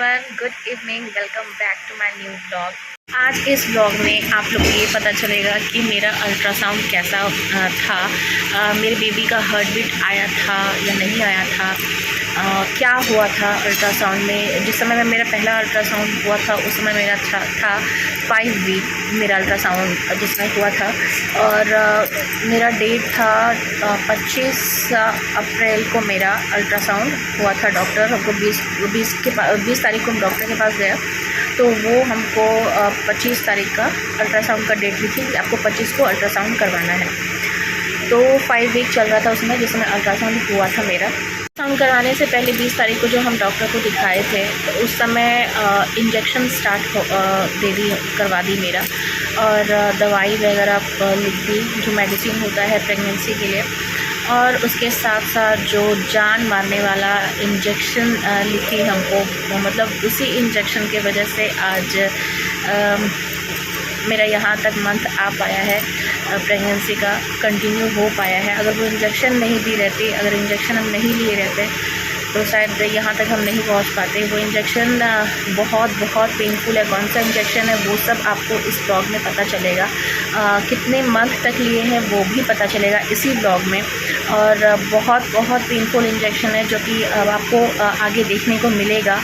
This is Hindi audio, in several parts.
Everyone, good evening. Welcome back to my new blog. आज इस ब्लॉग में आप लोग को ये पता चलेगा कि मेरा अल्ट्रासाउंड कैसा था, मेरे बेबी का हार्ट बीट आया था या नहीं आया था, क्या हुआ था अल्ट्रासाउंड में। जिस समय में मेरा पहला अल्ट्रासाउंड हुआ था उस समय मेरा था 5 वीक मेरा अल्ट्रासाउंड जिसमें हुआ था। और मेरा डेट था 25 अप्रैल को मेरा अल्ट्रासाउंड हुआ था। डॉक्टर हमको 20 तारीख को हम डॉक्टर के पास गया तो वो हमको 25 तारीख का अल्ट्रासाउंड का डेट लिखी कि आपको 25 को अल्ट्रासाउंड करवाना है। तो 5 वीक चल रहा था उसमें जिसमें अल्ट्रासाउंड हुआ था मेरा। अल्ट्रासाउंड कराने से पहले 20 तारीख को जो हम डॉक्टर को दिखाए थे तो उस समय इंजेक्शन करवा दी मेरा, और दवाई वगैरह लिख दी जो मेडिसिन होता है प्रेगनेंसी के लिए, और उसके साथ साथ जो जान मारने वाला इंजेक्शन लिखी हमको। मतलब उसी इंजेक्शन के वजह से आज मेरा यहाँ तक मंथ आ पाया है, प्रेगनेंसी का कंटिन्यू हो पाया है। अगर वो इंजेक्शन नहीं दी रहती, अगर इंजेक्शन हम नहीं लिए रहते तो शायद यहाँ तक हम नहीं पहुँच पाते। वो इंजेक्शन बहुत पेनफुल है। कौन सा इंजेक्शन है वो सब आपको इस ब्लॉग में पता चलेगा। कितने मंथ तक लिए हैं वो भी पता चलेगा इसी ब्लॉग में। और बहुत पेनफुल इंजेक्शन है जो कि अब आपको आगे देखने को मिलेगा।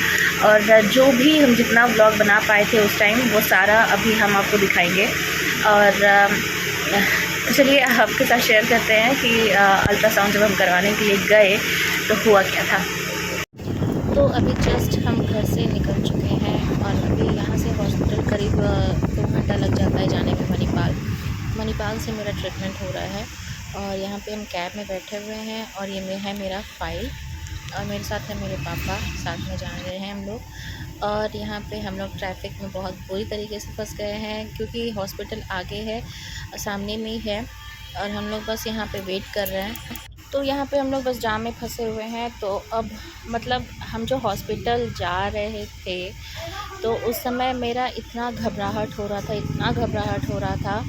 और जो भी हम जितना व्लॉग बना पाए थे उस टाइम वो सारा अभी हम आपको दिखाएंगे। और चलिए आपके साथ शेयर करते हैं कि अल्ट्रासाउंड जब हम करवाने के लिए गए तो हुआ क्या था। तो अभी जस्ट हम घर से निकल चुके हैं और अभी यहाँ से हॉस्पिटल करीब 2 घंटा लग जाता है जाने में। मणिपाल से मेरा ट्रीटमेंट हो रहा है और यहाँ पे हम कैब में बैठे हुए हैं और ये है मेरा फाइल, और मेरे साथ है मेरे पापा, साथ में जा रहे हैं हम लोग। और यहाँ पे हम लोग ट्रैफिक में बहुत बुरी तरीके से फंस गए हैं क्योंकि हॉस्पिटल आगे है, सामने में ही है, और हम लोग बस यहाँ पे वेट कर रहे हैं। तो यहाँ पे हम लोग बस जाम में फंसे हुए हैं। तो अब मतलब हम जो हॉस्पिटल जा रहे थे तो उस समय मेरा इतना घबराहट हो रहा था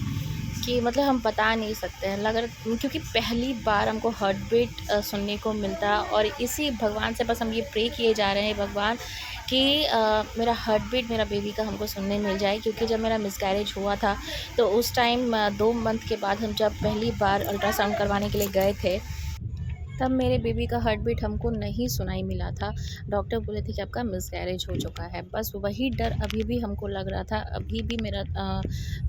कि मतलब हम बता नहीं सकते हैं। क्योंकि पहली बार हमको हार्ट बीट सुनने को मिलता, और इसी भगवान से बस हम ये प्रे किए जा रहे हैं भगवान कि मेरा हार्ट बीट मेरा बेबी का हमको सुनने मिल जाए। क्योंकि जब मेरा मिसकैरेज हुआ था तो उस टाइम 2 मंथ के बाद हम जब पहली बार अल्ट्रासाउंड करवाने के लिए गए थे तब मेरे बेबी का हार्ट बीट हमको नहीं सुनाई मिला था। डॉक्टर बोले थे कि आपका मिसकैरेज हो चुका है। बस वही डर अभी भी हमको लग रहा था। अभी भी मेरा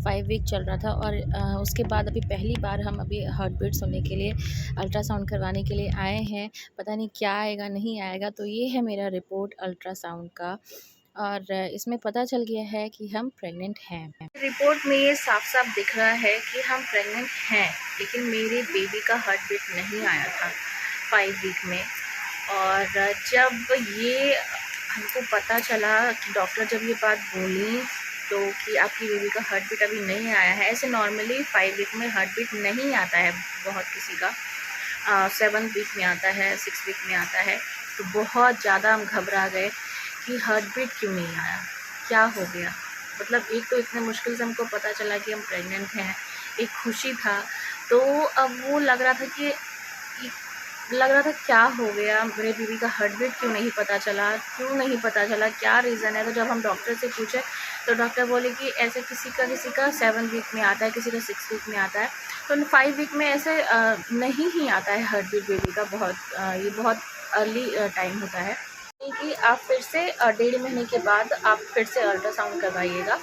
5 वीक चल रहा था और उसके बाद अभी पहली बार हम अभी हार्ट बीट सुनने के लिए अल्ट्रासाउंड करवाने के लिए आए हैं। पता नहीं क्या आएगा नहीं आएगा। तो ये है मेरा रिपोर्ट अल्ट्रासाउंड का, और इसमें पता चल गया है कि हम प्रेग्नेंट हैं। रिपोर्ट में ये साफ दिख रहा है कि हम प्रेग्नेंट हैं, लेकिन मेरे बेबी का हार्ट बीट नहीं आया था 5 वीक में। और जब ये हमको पता चला कि डॉक्टर जब ये बात बोली तो कि आपकी बेबी का हार्ट बीट अभी नहीं आया है। ऐसे नॉर्मली 5 वीक में हार्ट बीट नहीं आता है, बहुत किसी का 7 वीक में आता है, 6 वीक में आता है। तो बहुत ज़्यादा हम घबरा गए कि हार्ट बीट क्यों नहीं आया, क्या हो गया। मतलब एक तो इतने मुश्किल से हमको पता चला कि हम प्रेग्नेंट हैं, एक खुशी था। तो अब वो लग रहा था क्या हो गया, मेरे बेबी का हार्ट बीट क्यों नहीं पता चला, क्या रीज़न है। तो जब हम डॉक्टर से पूछे तो डॉक्टर बोले कि ऐसे किसी का 7 वीक में आता है, किसी का 6 वीक में आता है। तो 5 वीक में ऐसे नहीं ही आता है हार्ट बीट बेबी का। ये बहुत अर्ली टाइम होता है कि आप फिर से 1.5 महीने के बाद आप फिर से अल्ट्रासाउंड करवाइएगा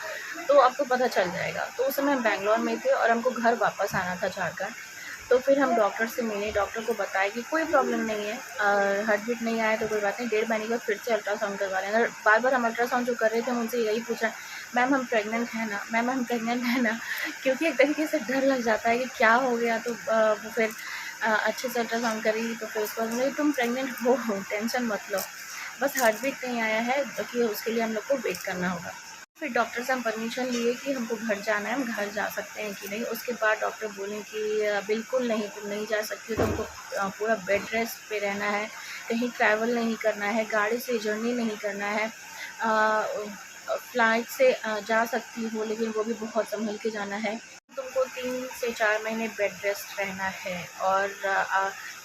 तो आपको पता चल जाएगा। तो उस समय हम बेंगलोर में थे और हमको घर वापस आना था झारखंड। तो फिर हम डॉक्टर से मिले, डॉक्टर को बताया कि कोई प्रॉब्लम नहीं है, हार्ट बीट नहीं आया तो कोई बात नहीं, 1.5 महीने के बाद फिर से अल्ट्रासाउंड करवा लेंगे। बार हम अल्ट्रासाउंड जो कर रहे थे हम उनसे यही पूछा, मैम हम प्रेग्नेंट हैं ना, क्योंकि एक तरीके से डर लग जाता है कि क्या हो गया। तो वो फिर अच्छे से अल्ट्रासाउंड करी तो फिर उसके बाद बोले तुम प्रेग्नेंट हो, टेंशन मत लो, बस हार्ट बीट नहीं आया है कि उसके लिए हम लोग को वेट करना होगा। फिर डॉक्टर से हम परमिशन लिए कि हमको घर जाना है, हम घर जा सकते हैं कि नहीं। उसके बाद डॉक्टर बोले कि बिल्कुल नहीं, तुम नहीं जा सकती हो, तुमको पूरा बेड रेस्ट पे रहना है, कहीं ट्रैवल नहीं करना है, गाड़ी से जर्नी नहीं करना है। फ़्लाइट से जा सकती हो लेकिन वो भी बहुत संभल के जाना है। तुमको 3 से 4 महीने बेड रेस्ट रहना है और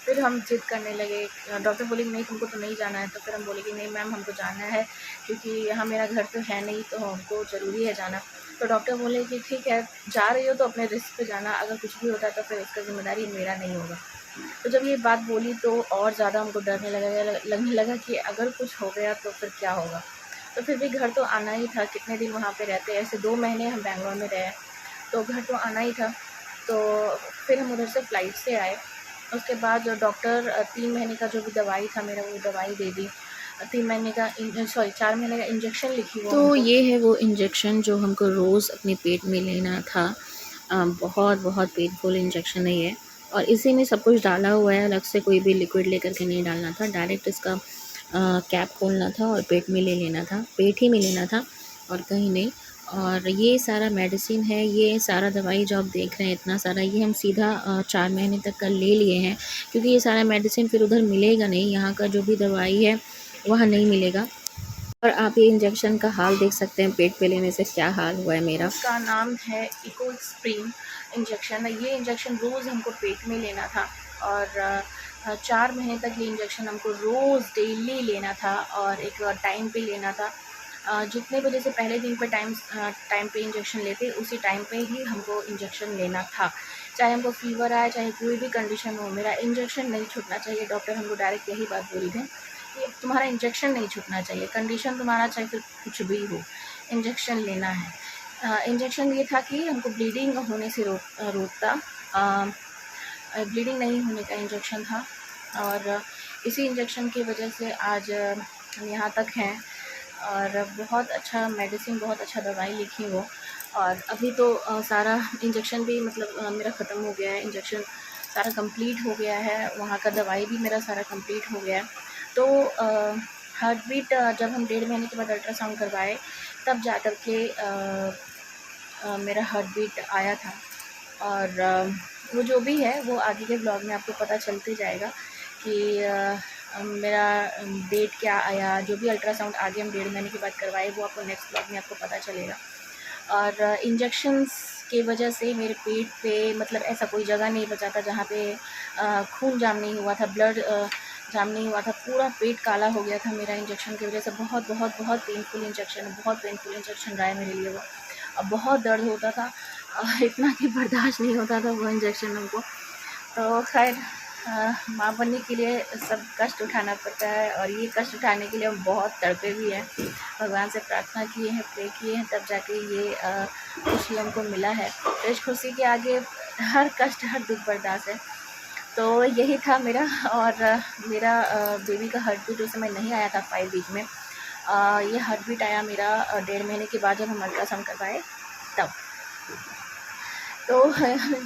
फिर हम ज़िद करने लगे, डॉक्टर बोले कि नहीं तुमको तो नहीं जाना है। तो फिर हम बोले कि नहीं मैम हमको जाना है, क्योंकि यहाँ मेरा घर तो है नहीं, तो हमको ज़रूरी है जाना। तो डॉक्टर बोले कि ठीक है, जा रही हो तो अपने रिस्क पे जाना, अगर कुछ भी होता है तो फिर उसका ज़िम्मेदारी मेरा नहीं होगा। तो जब ये बात बोली तो और ज़्यादा हमको डरने लगने लगा कि अगर कुछ हो गया तो फिर क्या होगा। तो फिर भी घर तो आना ही था, कितने दिन वहाँ पे रहते, ऐसे 2 महीने हम बैंगलोर में रहे, तो घर तो आना ही था। तो फिर हम उधर से फ़्लाइट से आए। उसके बाद जो डॉक्टर 3 महीने का जो भी दवाई था मेरा, वो दवाई दे दी। 3 महीने का 4 महीने का इंजेक्शन लिखी वो तो हमको। ये है वो इंजेक्शन जो हमको रोज़ अपने पेट में लेना था। बहुत बहुत पेनफुल इंजेक्शन है ये, और इसी में सब कुछ डाला हुआ है, अलग से कोई भी लिक्विड लेकर के नहीं डालना था। डायरेक्ट इसका कैप खोलना था और पेट में ले लेना था, पेट ही में लेना था और कहीं नहीं। और ये सारा मेडिसिन है, ये सारा दवाई जो आप देख रहे हैं इतना सारा, ये हम सीधा 4 महीने तक का ले लिए हैं, क्योंकि ये सारा मेडिसिन फिर उधर मिलेगा नहीं, यहाँ का जो भी दवाई है वहाँ नहीं मिलेगा। और आप ये इंजेक्शन का हाल देख सकते हैं, पेट पे लेने से क्या हाल हुआ है मेरा। इसका नाम है इकोस्प्रिन इंजेक्शन। ये इंजेक्शन रोज़ हमको पेट में लेना था, और 4 महीने तक ये इंजेक्शन हमको रोज़ डेली लेना था, और एक टाइम पे लेना था। जितने बजे से पहले दिन पे टाइम पे इंजेक्शन लेते, उसी टाइम पे ही हमको इंजेक्शन लेना था। चाहे हमको फ़ीवर आए, चाहे कोई भी कंडीशन हो, मेरा इंजेक्शन नहीं छूटना चाहिए। डॉक्टर हमको डायरेक्ट यही बात बोली थी कि तुम्हारा इंजेक्शन नहीं छूटना चाहिए, कंडीशन तुम्हारा चाहे फिर कुछ भी हो, इंजेक्शन लेना है। इंजेक्शन ये था कि हमको ब्लीडिंग होने से रोकता, ब्लीडिंग नहीं होने का इंजेक्शन था। और इसी इंजेक्शन की वजह से आज हम यहाँ तक हैं, और बहुत अच्छा मेडिसिन, बहुत अच्छा दवाई लिखी वो। और अभी तो सारा इंजेक्शन भी मतलब मेरा ख़त्म हो गया है, इंजेक्शन सारा कंप्लीट हो गया है, वहाँ का दवाई भी मेरा सारा कंप्लीट हो गया है। तो हार्ट बीट जब हम 1.5 महीने के बाद अल्ट्रासाउंड करवाए, तब जा कर के मेरा हार्ट बीट आया था। और वो जो भी है वो आगे के ब्लॉग में आपको पता चलते जाएगा कि मेरा डेट क्या आया, जो भी अल्ट्रासाउंड आगे हम 1.5 महीने के बाद करवाए वो आपको नेक्स्ट ब्लॉग में आपको पता चलेगा। और इंजेक्शन्स की वजह से मेरे पेट पे मतलब ऐसा कोई जगह नहीं बचा था जहाँ पे खून जाम नहीं हुआ था, ब्लड जाम नहीं हुआ था, पूरा पेट काला हो गया था मेरा इंजेक्शन की वजह से। बहुत बहुत बहुत पेनफुल इंजेक्शन है, बहुत पेनफुल इंजेक्शन रहा है मेरे लिए वो। अब बहुत दर्द होता था, इतना कि बर्दाश्त नहीं होता था वो इंजेक्शन हमको। तो खैर माँ बनने के लिए सब कष्ट उठाना पड़ता है, और ये कष्ट उठाने के लिए हम बहुत तड़पे भी हैं, भगवान से प्रार्थना किए हैं, प्रे किए हैं, तब जाके ये खुशी हमको मिला है। तो इस खुशी के आगे हर कष्ट, हर दुख बर्दाश्त है। तो यही था मेरा। और मेरा बेबी का हार्ट बीट उस समय नहीं आया था 5 वीक में। ये हार्ट बीट आया मेरा 1.5 महीने के बाद जब हम अल्ट्रासाउंड करवाए तब। तो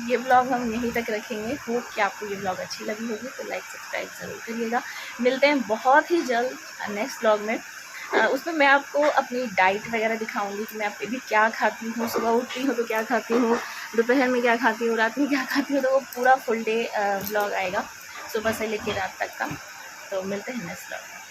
ये ब्लॉग हम यहीं तक रखेंगे। होप कि आपको ये ब्लॉग अच्छी लगी होगी, तो लाइक सब्सक्राइब ज़रूर करिएगा। मिलते हैं बहुत ही जल्द नेक्स्ट ब्लॉग में। उसमें मैं आपको अपनी डाइट वगैरह दिखाऊंगी कि मैं अभी क्या खाती हूँ, सुबह उठती हूँ तो क्या खाती हूँ, दोपहर में क्या खाती हूँ, रात में क्या खाती हूँ। तो वो पूरा फुल डे ब्लॉग आएगा, सुबह से लेकर रात तक का। तो मिलते हैं नेक्स्ट ब्लॉग में।